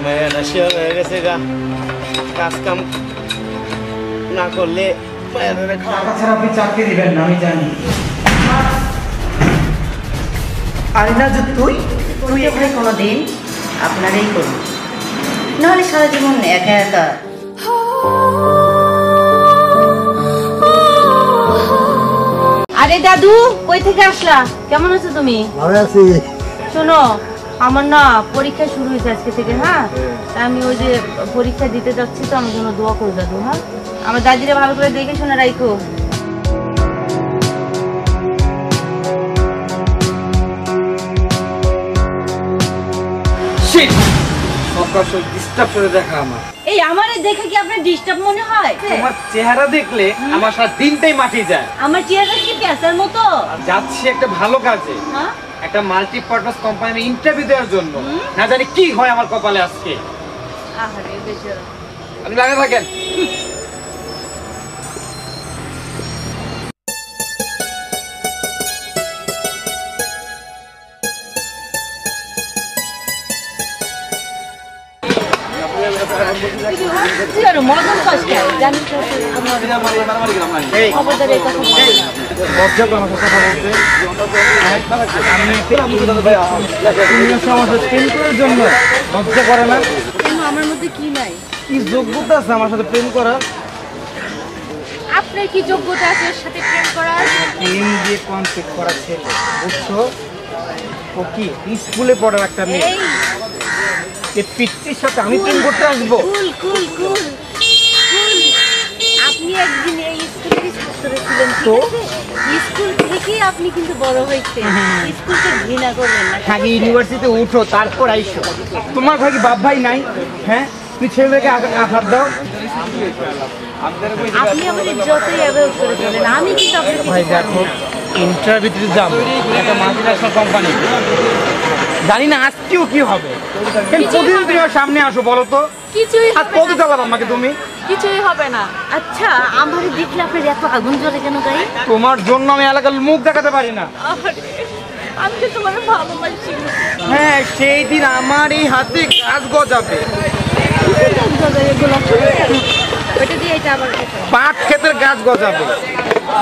মেয়েরা শিওর হয়ে গেছে গা, কাজ কাম না করলে মেয়েরা টাকা ছাড়া আপনি চাকরি দিবেন না আমি জানি। আরে না যে তুই এখানে কোনোদিন আপনারই করুন, নাহলে সারা জীবন একা একা। আরে দাদু, কই থেকে আসলা? কেমন আছো তুমি? ভালো আছি। শোনো, আমার না পরীক্ষা শুরু হয়েছে আজকে থেকে। হ্যাঁ, আমি ওই যে পরীক্ষা দিতে যাচ্ছি, তো আমার জন্য দোয়া করো দাদু। হ্যাঁ, আমার দাদিরা ভালো করে দেখে শুনে রাখো। এই আমারে দেখে কি আপনার ডিস্টার্ব মনে হয়? তোমার চেহারা দেখলে আমার সারা দিনটাই মাটি যায়। আমার চেহারা কি প্যাঁচার মতো? যাচ্ছি একটা ভালো কাজে, হ্যাঁ, একটা মাল্টিপারপাস কোম্পানির ইন্টারভিউ দেওয়ার জন্য। না জানি কি হয় আমার কপালে আজকে। আহারে বেচারা। আপনি লাগে থাকেন। তুই আরো মদন পাস কেন? জানিস তো আমার খবরদার এই কথা বলবি না। লজ্জা করে আমার কথা বলতে। প্রেম করার জন্য লজ্জা করে না? কেন, আমার মধ্যে কি নাই? কি যোগ্যতা আছে আমার সাথে প্রেম করার? আপনার কি যোগ্যতা আছে ওর সাথে প্রেম করার? প্রেম দিয়ে কনফ্লিক্ট করা ছেলে, বুঝছো? ও কি স্কুলে পড়ার একটা মেয়ে, এই পিচ্চির সাথে আমি প্রেম করতে আসবো? কুল কুল কুল কুল। আপনি একদিন এই স্কুলেরই ছাত্র ছিলেন, তো? স্কুল থেকে আপনি কিন্তু বড় হয়েছেন। স্কুলকে ঘৃণা করবেন না। আগে ইউনিভার্সিটিতে উঠো, তারপর আইসো। তোমার ভাই কি বাপ ভাই নাই? হ্যাঁ, তুই ছেলেকে আঘাত দাও। আপনি আমাদের যতই অ্যাভয়েড করে চলেন, আমি কিন্তু আপনাকে ভাই দেখো, ইন্টারভিউতে যাবো একটা মাল্টিন্যাশনাল কোম্পানি, জানি না আজকেও কি হবে। প্রতিদিন তুমি আমার সামনে আসো, বলো তো কিছুই আর কত চালাবো আমাকে তুমি? কিছুই হবে না। আচ্ছা, আমারে দেখলে আপনার এত আগুন জ্বলে কেন গায়ে? তোমার জন্য আমি এলাকার মুখ দেখাতে পারি না। আমি তো তোমার ভালোবাসি। হ্যাঁ, সেই দিন আমার এই হাতে গাছ গজাবে, ওটা দিয়ে এটা আবার পাট ক্ষেতের গাছ গজাবে।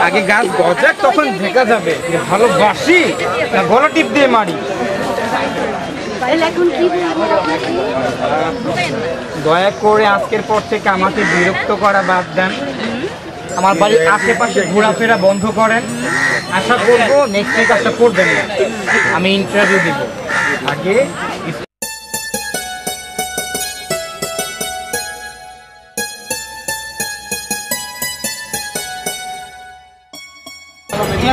আগে গাছ গজাক, তখন দেখা যাবে যে ভালোবাসি না গলা টিপ দিয়ে মারি। এখন কি বলবো আপনাকে? দয়া করে আজকের পর থেকে আমাকে বিরক্ত করা বাদ দেন, আমার বাড়ির আশেপাশে ঘোরাফেরা বন্ধ করেন। আশা করবো নেক্সট উইক কাজটা করবেন না। আমি ইন্টারভিউ দিব আগে।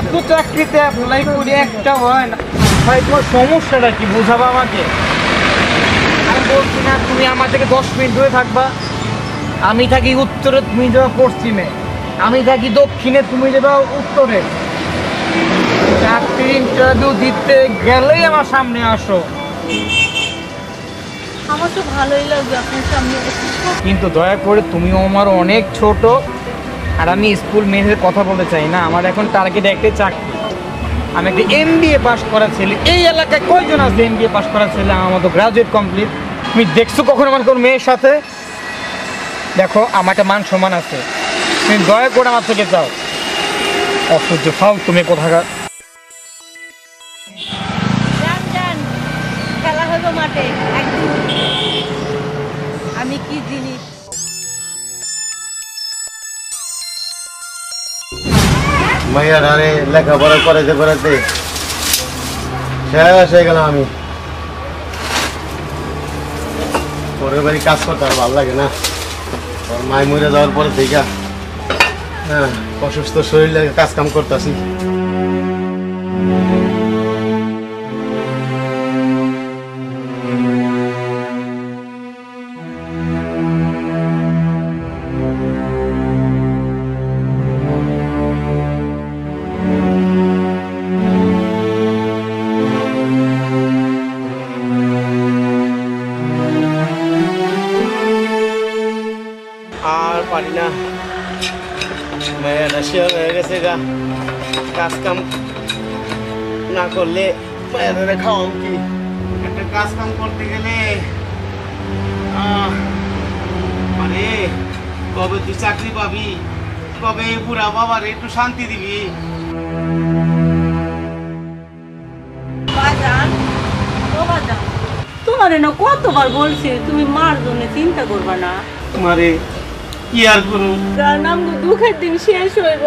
এত চাকরিতে অ্যাপ্লাই করি, একটা হয় না। ভাই তোমার সমস্যাটা কি বুঝাবো আমাকে? আমি বলছি না তুমি আমার থেকে 10 মিনিট দূরে থাকবা। আমি থাকি উত্তরে, তুমি যাবা পশ্চিমে। আমি থাকি দক্ষিণে, তুমি যাবা উত্তরে। চাকরির ইন্টারভিউ দিতে গেলেই আমার সামনে আসো। আমার তো ভালোই লাগবে আপনার সামনে এসে। কিন্তু দয়া করে, তুমিও আমার অনেক ছোট, আর আমি স্কুল মেয়েদের কথা বলতে চাই না। আমার এখন টার্গেট একটাই, চাকরি। আমি একটা MBA পাস করা ছেলে। এই এলাকায় কয়জন আছে MBA পাস করা ছেলে? আমার মতো গ্রাজুয়েট কমপ্লিট। তুমি দেখছো কখনো আমার কোনো মেয়ের সাথে? দেখো, আমার একটা মান সম্মান আছে, তুমি দয়া করে আমার থেকে যাও। অসহ্য ফাও তুমি কোথাকার। যান যান, খেলা হলো মাঠে। একদিন আমি কি জিনিস। মাইয়ার আরে লেখাপড়া করাতে করাতে শেষ হয়ে গেলাম আমি। পরের বাড়ি কাজ করতে আর ভালো লাগে না। ওর মায় মরে যাওয়ার পরে থেকে হ্যাঁ, অসুস্থ শরীর লাগে, কাজ কাম করতেছি। আর পারি না, মেয়েরা শিওর হয়ে গেছে গা, কাজ কাম না করলে মেয়েরা খাওয়াম কি? একটা কাজ কাম করতে গেলে কবে তুই চাকরি পাবি, কবে এই বুড়া বাবার একটু শান্তি দিবি? বাজান, ও বাজান, তোমারে না কতবার বলছি তুমি মার জন্য চিন্তা করবা না। তোমারে কি আর করুন, নাম দুঃখের দিন শেষ হইব।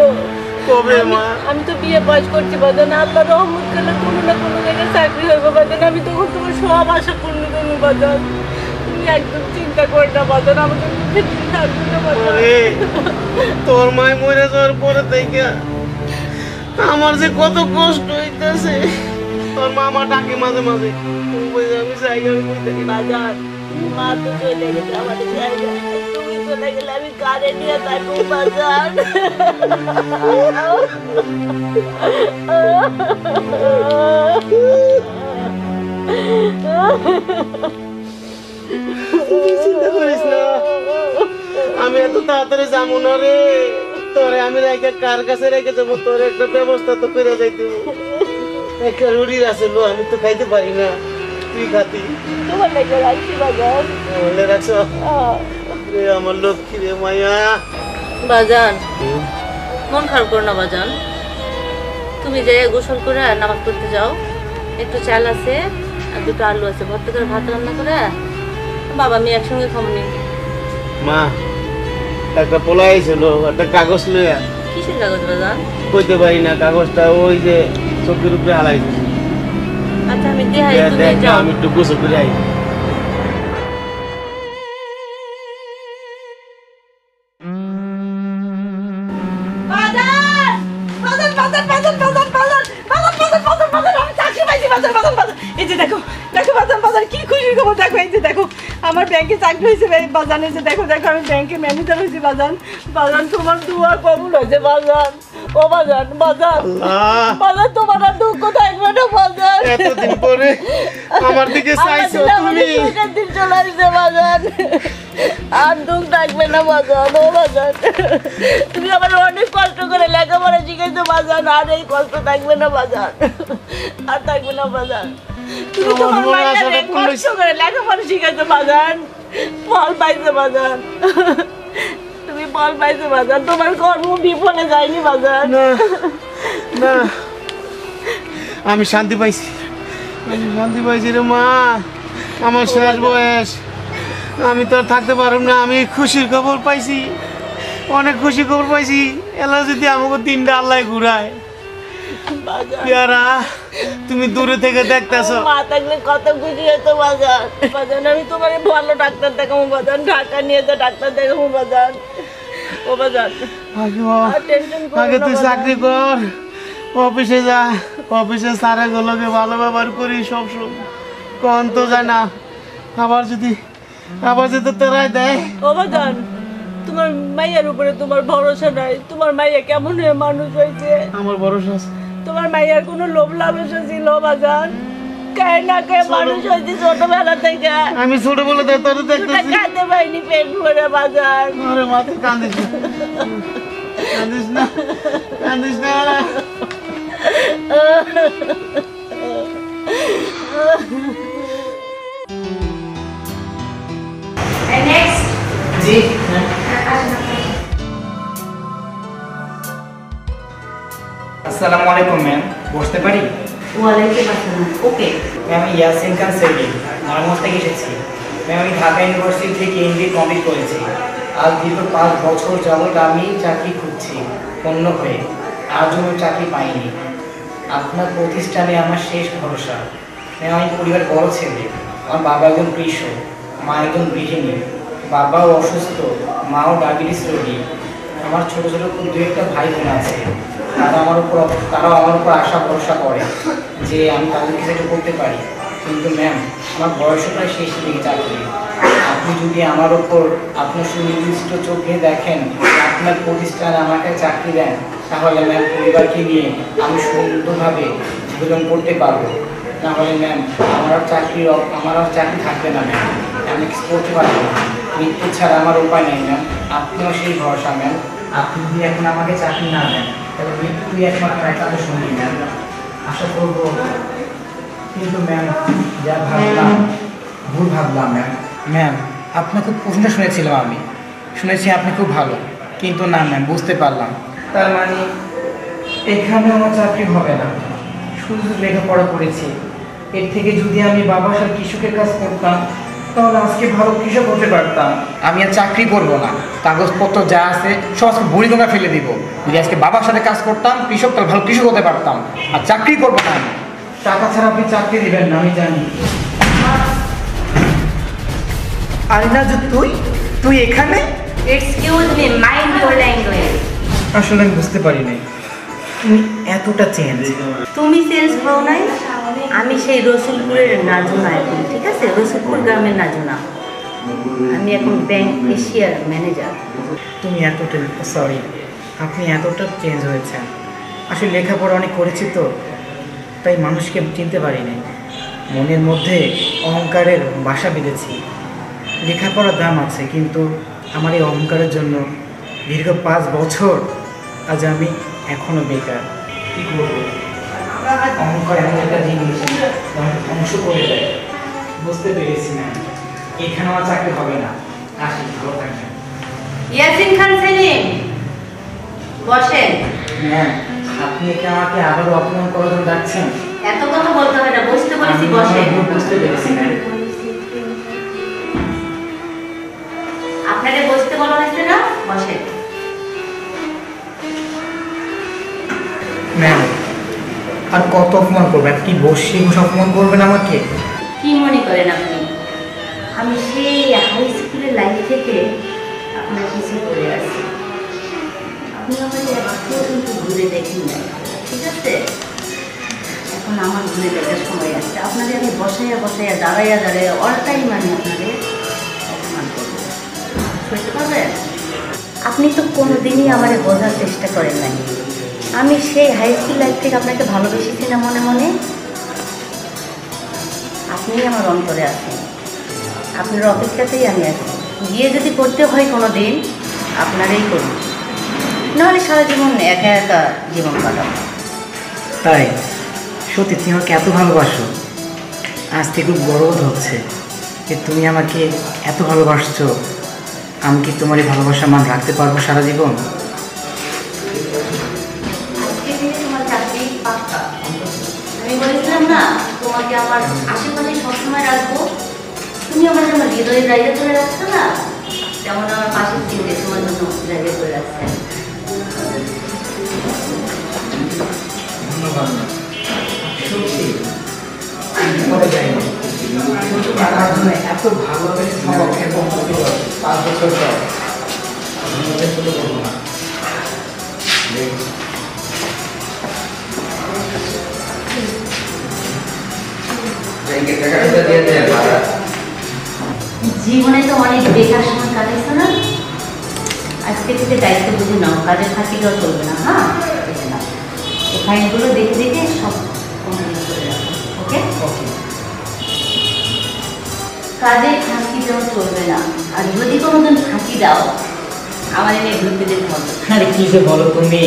কবে মা? আমি তো বিয়ে বয়স করছি বাজান, আল্লাহ রহমত করলে কোনো না কোনো জায়গায় চাকরি হইব বাজান। আমি তখন তোমার সব আশা পূর্ণ করবো বাজান। তুমি একদম চিন্তা কর না বাজান, আমাকে দুঃখের দিন থাকবে না বাজান। তোর মায় মরে যাওয়ার পরে থেকে আমার যে কত কষ্ট হইতেছে। তোর মামা ডাকে মাঝে মাঝে, আমি যাই, আমি কই থাকি না। বাজান, মা তো চলে গেছে আমাদের জায়গায়, তুমি চলে গেলে আমি কারে নিয়ে থাকবো বাজান। চিন্তা করিস না, আমি এত তাড়াতাড়ি যাবো না রে। তোরে আমি রেখে কার কাছে রেখে যাবো? তোর একটা ব্যবস্থা তো করে যাইতে। একটা রুটির আছে লো, আমি তো খাইতে পারি না, তুই খাতি। তোমার লেগে রাখছি বাজান। বলে রাখছো রে আমার লক্ষ্মী রে মায়া। বাজান, মন খারাপ করো না বাজান। তুমি যাই গোসল করে নামাজ পড়তে যাও। একটু চাল আছে আর দুটো আলু আছে, ভর্তি করে ভাত রান্না করে বাবা আমি একসঙ্গে খাবো নি। মা, একটা পোলাই ছিল, একটা কাগজ লইয়া। কিসের কাগজ বাজান? কইতে পারি না, কাগজটা ওই যে চোখের উপরে হালাই দিছি। আচ্ছা আমি দেখাই, তুমি দেখ যাও। আমি একটু গোসল করে আই। বাজান, বাজান, বাজান, বাজান, বাজান, বাজান, বাজান, বাজান, বাজান, বাজান, আমি চাকরি পাইছি বাজান, বাজান, বাজান। এই যে দেখো, দেখো বাজান, বাজান, কি খুশির খবর দেখো। এই যে দেখো, আমার ব্যাংকে চাকরি হয়েছে বাজান। এই যে দেখো, দেখো, আমি ব্যাংকে ম্যানেজার হয়েছি বাজান। বাজান, তোমার দুয়া কবুল হয়েছে বাজান। ও বাজান, বাজান, বাজান, তোমার আর দুঃখ থাকবে না বাজান। এতদিন পরে আমার দিকে চাইছো তুমি। সুখের দিন চলে আসছে বাজান, আর দুঃখ থাকবে না বাজান। ও বাজান, তুমি আমার অনেক কষ্ট করে লেখাপড়া শিখেছো বাজান, আর এই কষ্ট থাকবে না বাজান, আর থাকবে না বাজান। তুমি তোমার মায়ের কষ্ট করে লেখাপড়া শিখেছো বাজান, ফল পাইছো বাজান। তুমি ফল পাইছো বাজান, তোমার কর্ম বিফলে যায়নি বাজান। না না, আমি শান্তি পাইছি, আমি শান্তি পাইছি রে মা। আমার শেষ বয়স, আমি তো আর থাকতে পারব না। আমি খুশির খবর পাইছি, অনেক খুশি খবর পাইছি। এলা যদি আমাকে তিনটা আল্লাহ ঘুরায়। পেয়ারা, তুমি দূরে থেকে দেখতেছো। মা থাকলে কত খুশি হতো বাজান। বাজান, আমি তোমার ভালো ডাক্তার দেখাবো বাজান, ঢাকা নিয়ে যা ডাক্তার দেখাবো বাজান। ও বাজান, আর টেনশন করো আগে না তুই বাজান। চাকরি কর, অফিসে যা, অফিসে স্যারে গুলোকে ভালো ব্যবহার করি সব সব। কন তো যায় না, আবার যদি তোরাই দেয়। ও বাজান, তোমার মাইয়ার উপরে তোমার ভরসা নাই। তোমার মাইয়া কেমন হয়ে মানুষ হয়েছে? আমার ভরসা আছে। তোমার মাইয়ার কোনো লোভ লালসা ছিল বাজান? কায় না কায় মানুষ হয়েছে ছোটবেলা থেকে। আমি ছোটবেলা থেকে তোর দেখতেছি। খাতে পাইনি পেট ভরে বাজান। আরে মাথা কান্দিস না, কান্দিস না, কান্দিস না। জি আসসালামু আলাইকুম ম্যাম, বসতে পারি? ওয়ালাইকুম আসসালাম। ওকে ম্যাম, আমি ইয়াসিন খান সেলিম, নারায়ণগঞ্জ থেকে এসেছি। ম্যাম, আমি ঢাকা ইউনিভার্সিটি থেকে এমবিএ কমপ্লিট করেছি। আজ দীর্ঘ 5 বছর যাবত আমি চাকরি খুঁজছি অন্য হয়ে, আজও আমি চাকরি পাইনি। আপনার প্রতিষ্ঠানে আমার শেষ ভরসা। ম্যাম, আমি পরিবার বড় ছেলে। আমার বাবা একজন কৃষক, মা একজন গৃহিণী। বাবাও অসুস্থ, মাও ডায়াবেটিস রোগী। আমার ছোটো ছোটো খুব 2-1টা ভাই বোন আছে। তারাও আমার উপর আশা ভরসা করে যে আমি তাদের কিছু একটা করতে পারি। কিন্তু ম্যাম, আমার বয়সও প্রায় শেষ দিকে চাকরি। আপনি যদি আমার ওপর আপনার সুনির্দিষ্ট চোখে দেখেন, আপনার প্রতিষ্ঠানে আমাকে চাকরি দেন, তাহলে ম্যাম পরিবারকে নিয়ে আমি সুন্দরভাবে জীবন করতে পারবো। না হলে ম্যাম আমার আর চাকরি থাকবে না ম্যাম, আমি কিছু করতে পারবো না। মৃত্যু ছাড়া আমার উপায় নেই ম্যাম, আপনিও সেই ভরসা ম্যাম। আপনি যদি এখন আমাকে চাকরি না দেন, তাহলে মৃত্যুই একমাত্র একটা সঙ্গী ম্যাম। আশা করবো, কিন্তু ম্যাম যা ভাবলাম ভুল ভাবলাম ম্যাম। ম্যাম, আপনার খুব প্রশ্নটা শুনেছিলাম আমি। শুনেছি আপনি খুব ভালো, কিন্তু না ম্যাম, বুঝতে পারলাম তার মানে এখানে আমার চাকরি হবে না। শুধু লেখাপড়া করেছি, এর থেকে যদি আমি বাবার সাথে কৃষকের কাজ করতাম তাহলে আজকে ভালো কৃষক হতে পারতাম। আমি আর চাকরি করব না, কাগজপত্র যা আছে সব আজকে বুড়িগঙ্গা ফেলে দিব। যদি আজকে বাবার সাথে কাজ করতাম কৃষক, তাহলে ভালো কৃষক হতে পারতাম। আর চাকরি করবো না আমি। টাকা ছাড়া আপনি চাকরি দিবেন না আমি জানি। আরিনা, যে তুই এখানে? Excuse me, mind your language. আসলে আমি বুঝতে পারি নাই তুমি এতটা চেঞ্জ। তুমি চেঞ্জ হও নাই, আমি সেই রসুলপুরের নাজুনা এখন, ঠিক আছে? রসুলপুর গ্রামের নাজুনা। আমি এখন ব্যাংক এশিয়ার ম্যানেজার। তুমি এতটা, সরি, আপনি এতটা চেঞ্জ হয়েছেন। আসলে লেখাপড়া অনেক করেছি তো, তাই মানুষকে চিনতে পারিনি। মনের মধ্যে অহংকারের বাসা বেঁধেছি। লেখাপড়ার দাম আছে, কিন্তু আমার এই অহংকারের জন্য দীর্ঘ 5 বছর আজ আমি এখনো বেকার। কী করবো? অহংকার এমন একটা জিনিস আমাকে ধ্বংস করে দেয়। বুঝতে পেরেছি না, এখানে আমার চাকরি হবে না। আসি, ভালো থাকবেন। ইয়াসিন খান সেলিম, বসেন। ম্যাম, আপনি কি আমাকে আবারও অপমান করার জন্য ডাকছেন? এত কথা বলতে হয় না, বসতে বলেছি, বসেন। বুঝতে পেরেছি ম্যাম। আপনাকে বসতে বলা হয়েছে না, বসেন। ম্যাম, আর কত অপমান করবেন? কি বসে বসে অপমান করবেন আমাকে? কি মনে করেন আপনি আমি সেই হাই স্কুলের লাইফ থেকে আপনার কিছু করে আসি? আপনি আমাকে একটু কিন্তু ঘুরে দেখেন না, ঠিক আছে? এখন আমার ঘুরে দেখার সময় আছে। আপনাদের আমি বসাইয়া বসাইয়া দাঁড়াইয়া দাঁড়াইয়া অল টাইম আমি আপনাদের অপমান করবো, বুঝতে পারবেন? আপনি তো কোনো দিনই আমার বোঝার চেষ্টা করেন নাই। আমি সেই হাই স্কুল লাইফ থেকে আপনাকে ভালোবেসেছি না মনে মনে? আপনি আমার অন্তরে আছেন, আপনার অপেক্ষাতেই আমি আছি। বিয়ে যদি করতে হয় কোনো দিন আপনারই করুন, নাহলে সারা জীবন একা একা জীবন কাটাবো। তাই? সত্যি তুমি আমাকে এত ভালোবাসো? আজকে খুব গর্ব হচ্ছে যে তুমি আমাকে এত ভালোবাসছো। আমি কি তোমার এই ভালোবাসার মান রাখতে পারবো সারা জীবন? আজকে থেকে তোমার চাকরি পাক্কা। আমি বলেছিলাম না তোমাকে আমার আশেপাশে সবসময় রাখবো। তুমি আমার যেমন হৃদয়ে জায়গা করে রাখছো না, যেমন আমার পাশের দিকে তোমার জন্য জায়গা করে রাখছে। ধন্যবাদ। সত্যি আমি বলে যাইনি আমার জন্য এত ভালোবেসে আমাকে 5 বছর পর আমি ছোট করবো না। জীবনে তো অনেক বেকার সময় কাটাইছো না, আজকে থেকে দায়িত্ব বুঝে নাও। কাজের ফাঁকি দেওয়া চলবে না, হ্যাঁ? বুঝে নাও, এই ফাইলগুলো দেখে দেখে সব কমপ্লিট করে রাখো, ওকে? কাজে ফাঁকি দেওয়া চলবে না, আর যদি কোনোদিন ফাঁকি দাও আমার এনে ঘুরতে যেতে হবে। আরে কি যে বলো তুমি?